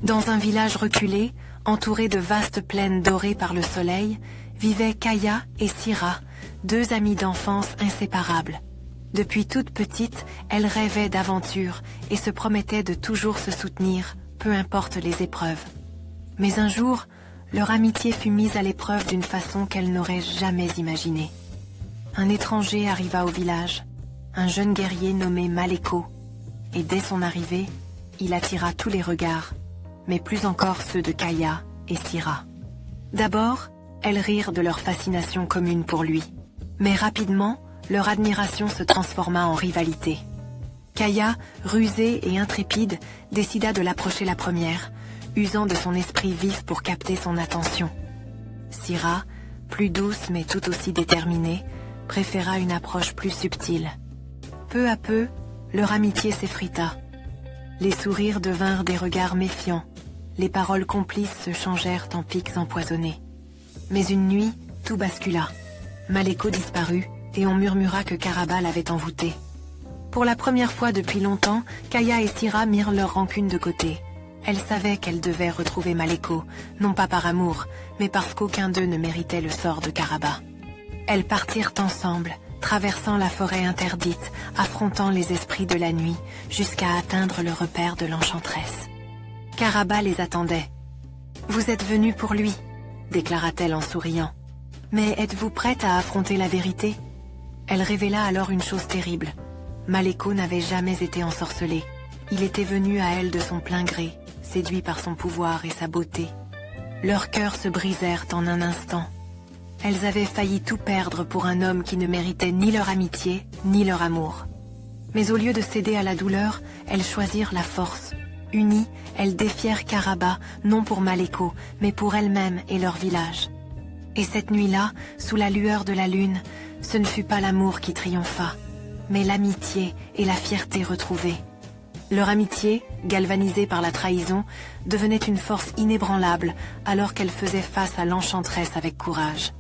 Dans un village reculé, entouré de vastes plaines dorées par le soleil, vivaient Kaya et Sira, deux amies d'enfance inséparables. Depuis toute petite, elles rêvaient d'aventure et se promettaient de toujours se soutenir, peu importe les épreuves. Mais un jour, leur amitié fut mise à l'épreuve d'une façon qu'elles n'auraient jamais imaginée. Un étranger arriva au village, un jeune guerrier nommé Maleko, et dès son arrivée, il attira tous les regards, mais plus encore ceux de Kaya et Sira. D'abord, elles rirent de leur fascination commune pour lui, mais rapidement, leur admiration se transforma en rivalité. Kaya, rusée et intrépide, décida de l'approcher la première, usant de son esprit vif pour capter son attention. Sira, plus douce mais tout aussi déterminée, préféra une approche plus subtile. Peu à peu, leur amitié s'effrita. Les sourires devinrent des regards méfiants, les paroles complices se changèrent en pics empoisonnés. Mais une nuit, tout bascula. Maleko disparut, et on murmura que Karaba l'avait envoûtée. Pour la première fois depuis longtemps, Kaya et Sira mirent leur rancune de côté. Elles savaient qu'elles devaient retrouver Maleko, non pas par amour, mais parce qu'aucun d'eux ne méritait le sort de Karaba. Elles partirent ensemble, traversant la forêt interdite, affrontant les esprits de la nuit, jusqu'à atteindre le repère de l'enchanteresse. Karaba les attendait. « Vous êtes venus pour lui », déclara-t-elle en souriant. « Mais êtes-vous prête à affronter la vérité ?» Elle révéla alors une chose terrible. Maleko n'avait jamais été ensorcelé. Il était venu à elle de son plein gré, séduit par son pouvoir et sa beauté. Leurs cœurs se brisèrent en un instant. Elles avaient failli tout perdre pour un homme qui ne méritait ni leur amitié, ni leur amour. Mais au lieu de céder à la douleur, elles choisirent la force. Unies, elles défièrent Karaba, non pour Maleko, mais pour elles-mêmes et leur village. Et cette nuit-là, sous la lueur de la lune, ce ne fut pas l'amour qui triompha, mais l'amitié et la fierté retrouvées. Leur amitié, galvanisée par la trahison, devenait une force inébranlable alors qu'elles faisaient face à l'enchanteresse avec courage.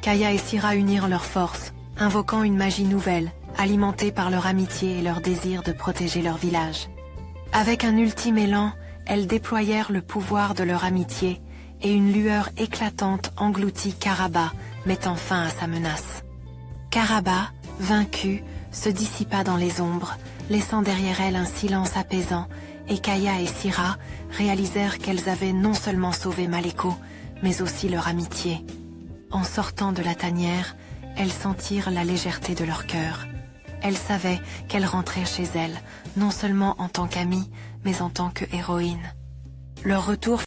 Kaya et Sira unirent leurs forces, invoquant une magie nouvelle, alimentée par leur amitié et leur désir de protéger leur village. Avec un ultime élan, elles déployèrent le pouvoir de leur amitié et une lueur éclatante engloutit Karaba, mettant fin à sa menace. Karaba, vaincue, se dissipa dans les ombres, laissant derrière elle un silence apaisant, et Kaya et Sira réalisèrent qu'elles avaient non seulement sauvé Maleko, mais aussi leur amitié. En sortant de la tanière, elles sentirent la légèreté de leur cœur. Elles savaient qu'elles rentraient chez elles, non seulement en tant qu'amies, mais en tant qu'héroïnes. Leur retour